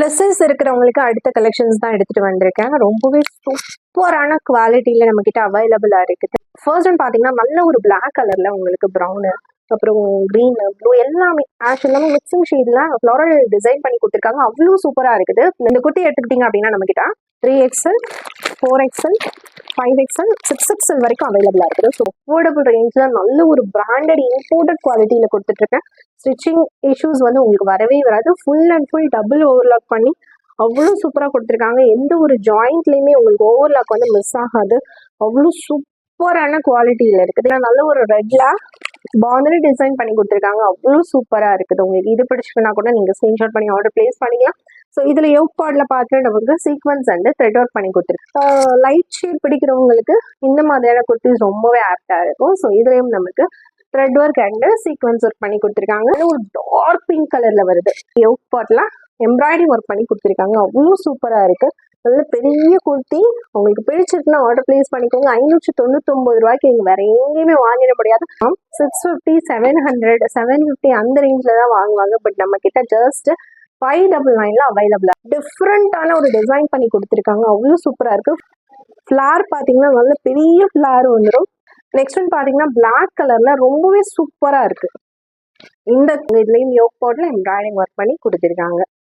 Plus size இருக்கிறவங்களுக்கு அடுத்த collections தான் எடுத்துட்டு வந்திருக்கேன். ரொம்பவே சூப்பரான குவாலிட்டியில நம்ம கிட்ட அவைலபிளா இருக்குது. ஃபர்ஸ்ட் ஒன் பாத்தீங்கன்னா நல்ல ஒரு பிளாக் கலர்ல உங்களுக்கு ப்ரௌனு, அப்புறம் கிரீன், ப்ளூ எல்லாமே ஆஷ் எல்லாமே மிக்சிங் ஷேட்ல ஃப்ளோரல் டிசைன் பண்ணி கொடுத்துருக்காங்க. அவ்வளோ சூப்பரா இருக்குது. இந்த குட்டி எடுத்துக்கிட்டீங்க அப்படின்னா நம்ம கிட்ட 3XL, 4XL, 5XL, 6XL வரைக்கும் அவைலபிளா இருக்குது. ஸோ அஃபோர்டபுள் ரேஞ்ச்ல நல்ல ஒரு பிராண்டட் இம்போர்ட்டட் குவாலிட்டியில கொடுத்துட்டு இருக்கேன். ஸ்டிச்சிங் இஷ்யூஸ் வந்து உங்களுக்கு வரவே வராது. Full and full double overlock பண்ணி அவ்வளோ சூப்பராக கொடுத்துருக்காங்க. எந்த ஒரு ஜாயிண்ட்லையுமே உங்களுக்கு ஓவர்லாக் வந்து மிஸ் ஆகாது. அவ்வளோ சூப்பரான குவாலிட்டியில் இருக்குது. நல்ல ஒரு ரெட்ல பார்டர் டிசைன் பண்ணி கொடுத்துருக்காங்க. அவ்வளோ சூப்பராக இருக்குது. உங்களுக்கு இது பிடிச்சிருக்குன்னா கூட நீங்கள் ஸ்க்ரீன்ஷாட் பண்ணி ஆர்டர் பிளேஸ் பண்ணிக்கலாம். ஸோ இதில் யோக் பார்ட்ல பார்த்து நமக்கு சீக்வன்ஸ் அண்ட் த்ரெட் ஒர்க் பண்ணி கொடுத்துருக்கு. லைட் ஷேட் பிடிக்கிறவங்களுக்கு இந்த மாதிரியான குர்த்திஸ் ரொம்பவே ஆப்டாக இருக்கும். ஸோ இதுலேயும் நமக்கு thread work and sequence work பண்ணி கொடுத்துருக்காங்க. ஒரு டார்க் பிங்க் கலர்ல வருது. யோக் பார்ட்ல எம்ப்ராய்டரி ஒர்க் பண்ணி கொடுத்துருக்காங்க. அவ்வளோ சூப்பராக இருக்கு. நல்ல பெரிய குர்த்தி. உங்களுக்கு பிடிச்சிருக்குன்னா ஆர்டர் பிளேஸ் பண்ணிக்கோங்க. 599 ரூபாய்க்கு நீங்கள் வேற எங்கேயுமே வாங்கிட முடியாது. 650, 700, 750 அந்த ரேஞ்சில் தான் வாங்குவாங்க. பட் நம்ம கிட்ட ஜஸ்ட் 599 அவைலபிளா டிஃப்ரெண்டான ஒரு டிசைன் பண்ணி கொடுத்துருக்காங்க. அவ்வளோ சூப்பராக இருக்கு. ஃபிளார் பார்த்தீங்கன்னா நல்ல பெரிய ஃபிளார் வந்துடும். நெக்ஸ்ட் ஒன் பார்த்தீங்கன்னா பிளாக் கலர்ல ரொம்பவே சூப்பராக இருக்கு. இந்த இதுலேயும் யோக் பார்ட்ல எம்ப்ராய்டரிங் ஒர்க் பண்ணி கொடுத்துருக்காங்க.